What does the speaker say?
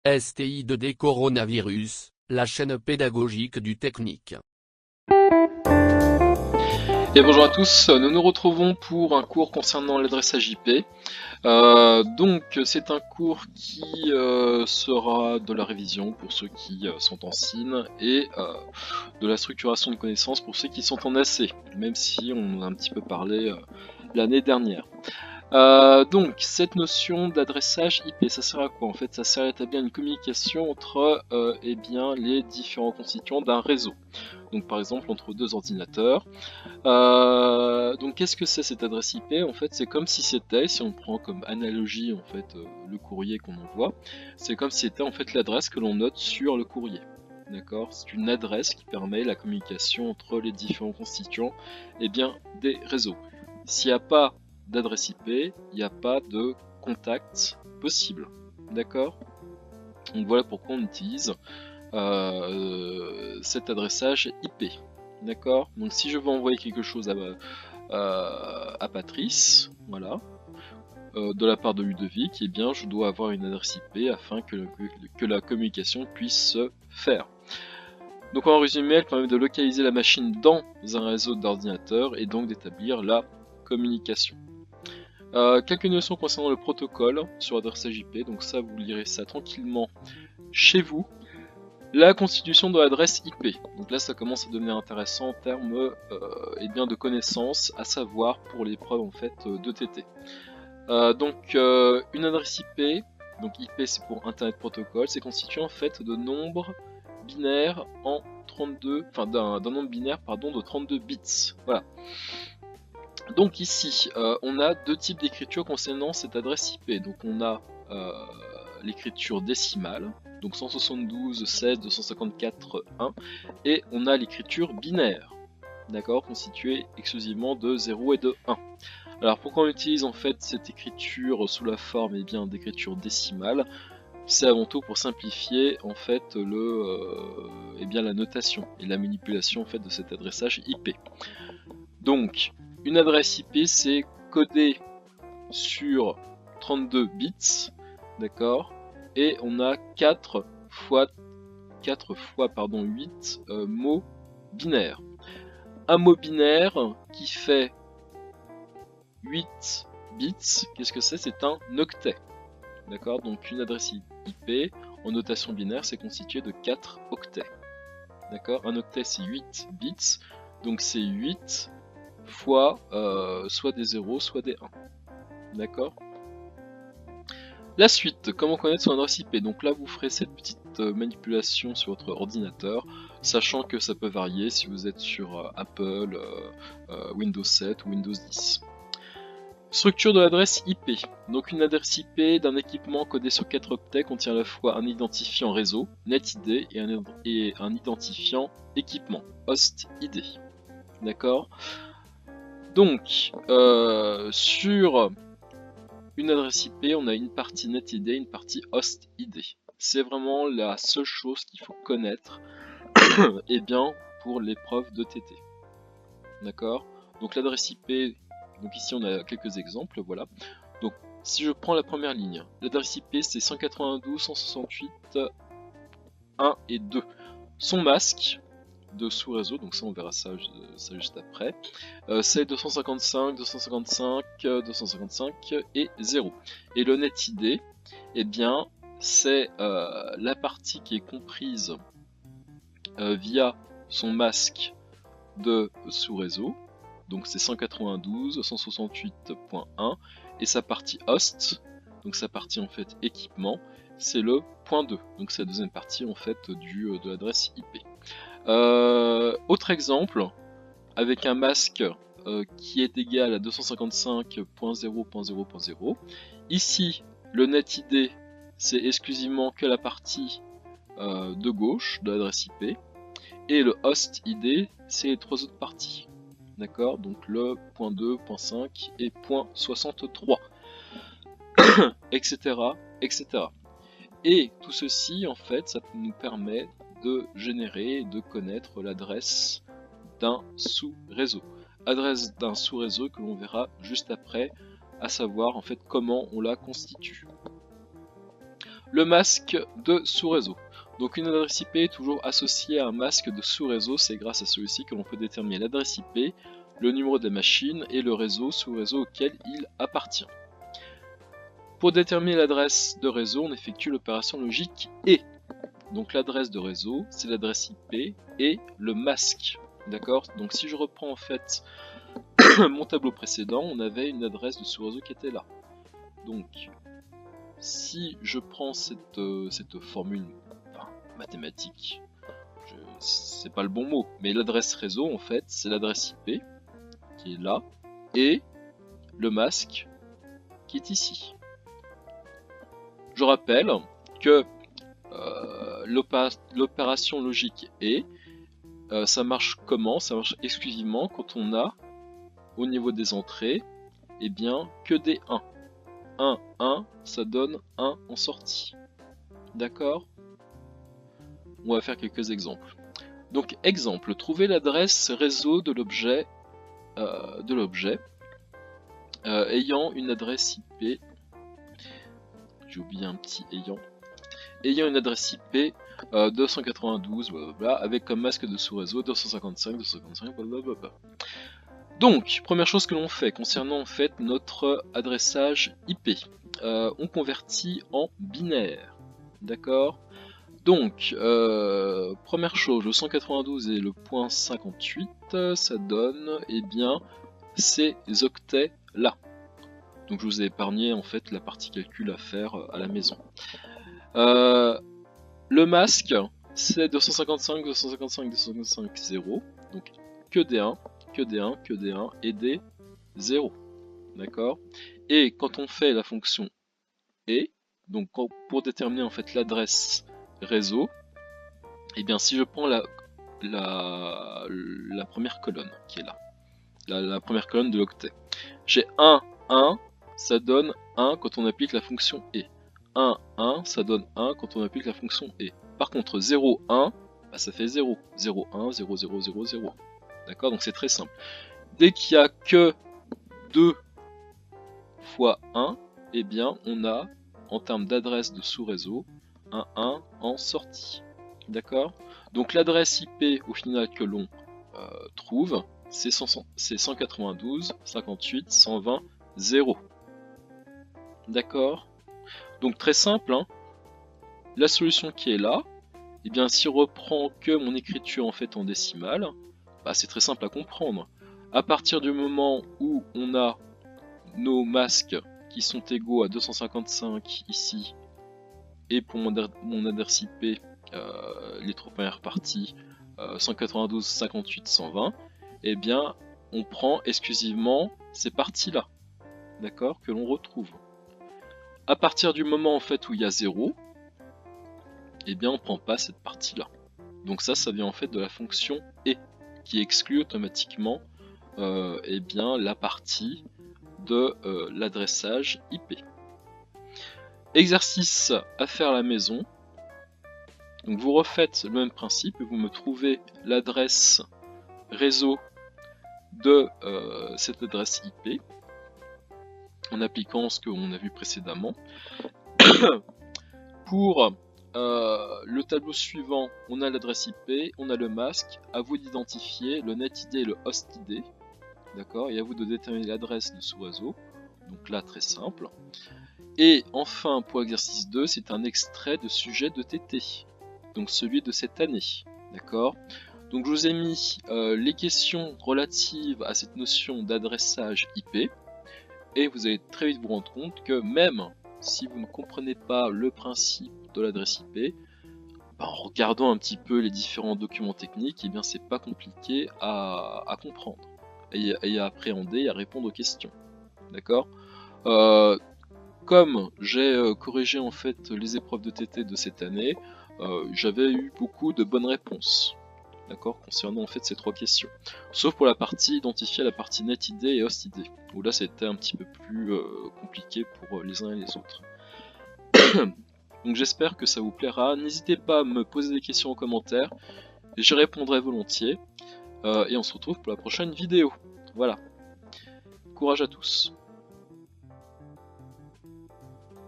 STI2D Coronavirus, la chaîne pédagogique du technique. Et bonjour à tous, nous nous retrouvons pour un cours concernant l'adressage IP. Donc c'est un cours qui sera de la révision pour ceux qui sont en SIN et de la structuration de connaissances pour ceux qui sont en AC, même si on en a un petit peu parlé l'année dernière. Donc cette notion d'adressage IP, ça sert à quoi? En fait, ça sert à établir une communication entre les différents constituants d'un réseau. Donc par exemple entre deux ordinateurs. Donc qu'est-ce que c'est cette adresse IP? En fait, c'est comme si c'était, si on prend comme analogie en fait le courrier qu'on envoie, c'est comme si c'était en fait l'adresse que l'on note sur le courrier. D'accord? C'est une adresse qui permet la communication entre les différents constituants des réseaux. S'il n'y a pas d'adresse IP, il n'y a pas de contact possible. D'accord? Donc voilà pourquoi on utilise cet adressage IP. D'accord? Donc si je veux envoyer quelque chose à Patrice, voilà, de la part de Ludovic, eh bien je dois avoir une adresse IP afin que la communication puisse se faire. Donc en résumé, elle permet de localiser la machine dans un réseau d'ordinateurs et donc d'établir la communication. Quelques notions concernant le protocole sur l'adressage IP, donc ça vous lirez ça tranquillement chez vous. La constitution de l'adresse IP, donc là ça commence à devenir intéressant en termes de connaissances, à savoir pour l'épreuve en fait de TT. Une adresse IP, donc IP c'est pour Internet Protocol, c'est constitué en fait de nombres binaires en 32, enfin d'un nombre binaire pardon de 32 bits. Voilà. Donc ici, on a deux types d'écriture concernant cette adresse IP. Donc on a l'écriture décimale, donc 172, 16, 254, 1, et on a l'écriture binaire, d'accord, constituée exclusivement de 0 et de 1. Alors pourquoi on utilise en fait cette écriture sous la forme d'écriture décimale? C'est avant tout pour simplifier en fait la notation et la manipulation en fait de cet adressage IP. Donc une adresse IP c'est codé sur 32 bits, d'accord, et on a 4 fois 8 mots binaires. Un mot binaire qui fait 8 bits, qu'est-ce que c'est? C'est un octet. D'accord? Donc une adresse IP en notation binaire c'est constitué de 4 octets. D'accord? Un octet c'est 8 bits, donc c'est 8 fois soit des 0, soit des 1. D'accord? La suite, comment connaître son adresse IP? Donc là vous ferez cette petite manipulation sur votre ordinateur, sachant que ça peut varier si vous êtes sur Apple, Windows 7 ou Windows 10. Structure de l'adresse IP. Donc une adresse IP d'un équipement codé sur 4 octets contient à la fois un identifiant réseau, NetID, et un identifiant équipement, HostID. D'accord? Donc, sur une adresse IP, on a une partie NetID, une partie HostID. C'est vraiment la seule chose qu'il faut connaître pour l'épreuve de TT. D'accord? Donc l'adresse IP, donc ici on a quelques exemples, voilà. Donc si je prends la première ligne, l'adresse IP c'est 192.168.1 et 2. Son masque de sous-réseau, donc ça on verra ça juste après, c'est 255, 255, 255 et 0. Et le NetID, c'est la partie qui est comprise via son masque de sous-réseau, donc c'est 192, 168.1, et sa partie host, donc sa partie en fait équipement, c'est le point 2, donc c'est la deuxième partie en fait de l'adresse IP. Autre exemple, avec un masque qui est égal à 255.0.0.0. Ici, le NetID, c'est exclusivement que la partie de gauche de l'adresse IP, et le HostID, c'est les trois autres parties. D'accord? Donc le .2, .5 et .63, etc., etc. Et tout ceci, en fait, ça nous permet de générer et de connaître l'adresse d'un sous-réseau. Adresse d'un sous-réseau que l'on verra juste après, à savoir en fait comment on la constitue. le masque de sous-réseau. Donc une adresse IP est toujours associée à un masque de sous-réseau, c'est grâce à celui-ci que l'on peut déterminer l'adresse IP, le numéro de la machine et le réseau sous-réseau auquel il appartient. Pour déterminer l'adresse de réseau, on effectue l'opération logique et. Donc l'adresse de réseau, c'est l'adresse IP et le masque. D'accord? Donc si je reprends en fait mon tableau précédent, on avait une adresse de sous-réseau qui était là. Donc si je prends cette formule mathématique, c'est pas le bon mot, mais l'adresse réseau en fait, c'est l'adresse IP qui est là et le masque qui est ici. Je rappelle que l'opération logique et ça marche comment? Ça marche exclusivement quand on a au niveau des entrées eh bien, que des 1. 1, 1, ça donne 1 en sortie. D'accord? On va faire quelques exemples. Donc exemple, trouver l'adresse réseau de l'objet ayant une adresse IP. J'ai oublié un petit ayant une adresse IP 292 blablabla, avec comme masque de sous-réseau 255, blablabla. Donc, première chose que l'on fait concernant en fait notre adressage IP, on convertit en binaire, d'accord? Donc, première chose, le 192 et le point 58, ça donne, eh bien, ces octets là. Donc je vous ai épargné en fait la partie calcul à faire à la maison. Le masque, c'est 255, 255, 255, 0. Donc que des 1, que des 1, que des 1 et des 0. D'accord? Et quand on fait la fonction et, donc pour déterminer en fait l'adresse réseau, et bien si je prends la première colonne qui est là, la première colonne de l'octet, j'ai 1, 1, ça donne 1 quand on applique la fonction et. 1, 1, ça donne 1 quand on applique la fonction et. Par contre 0, 1, bah, ça fait 0. 0, 1, 0, 0, 0, 0. D'accord? Donc c'est très simple. Dès qu'il n'y a que 2 fois 1, eh bien on a, en termes d'adresse de sous-réseau, un 1 en sortie. D'accord? Donc l'adresse IP au final que l'on trouve, c'est 192, 58, 120, 0. D'accord? Donc très simple, hein. La solution qui est là, eh bien si on reprend que mon écriture en fait en décimale, bah, c'est très simple à comprendre. À partir du moment où on a nos masques qui sont égaux à 255 ici, et pour mon adresse IP, les trois premières parties, 192, 58, 120, eh bien on prend exclusivement ces parties-là, d'accord, que l'on retrouve. À partir du moment en fait où il y a 0, eh bien on prend pas cette partie-là. Donc ça vient en fait de la fonction et, qui exclut automatiquement eh bien la partie de l'adressage IP. Exercice à faire à la maison. Donc vous refaites le même principe et vous me trouvez l'adresse réseau de cette adresse IP en appliquant ce qu'on a vu précédemment. Pour le tableau suivant, on a l'adresse IP, on a le masque, à vous d'identifier le NetID et le HostID, d'accord, et à vous de déterminer l'adresse de sous-réseau, donc là très simple. Et enfin pour l'exercice 2, c'est un extrait de sujet de TT, donc celui de cette année, d'accord. Donc je vous ai mis les questions relatives à cette notion d'adressage IP, et vous allez très vite vous rendre compte que même si vous ne comprenez pas le principe de l'adresse IP, en regardant un petit peu les différents documents techniques, eh bien c'est pas compliqué à comprendre et à appréhender et à répondre aux questions. D'accord? Comme j'ai corrigé en fait les épreuves de TT de cette année, j'avais eu beaucoup de bonnes réponses. D'accord, concernant en fait ces trois questions. Sauf pour la partie identifiée, la partie NetID et HostID, où là c'était un petit peu plus compliqué pour les uns et les autres. Donc j'espère que ça vous plaira. N'hésitez pas à me poser des questions en commentaire, j'y répondrai volontiers. Et on se retrouve pour la prochaine vidéo. Voilà. Courage à tous.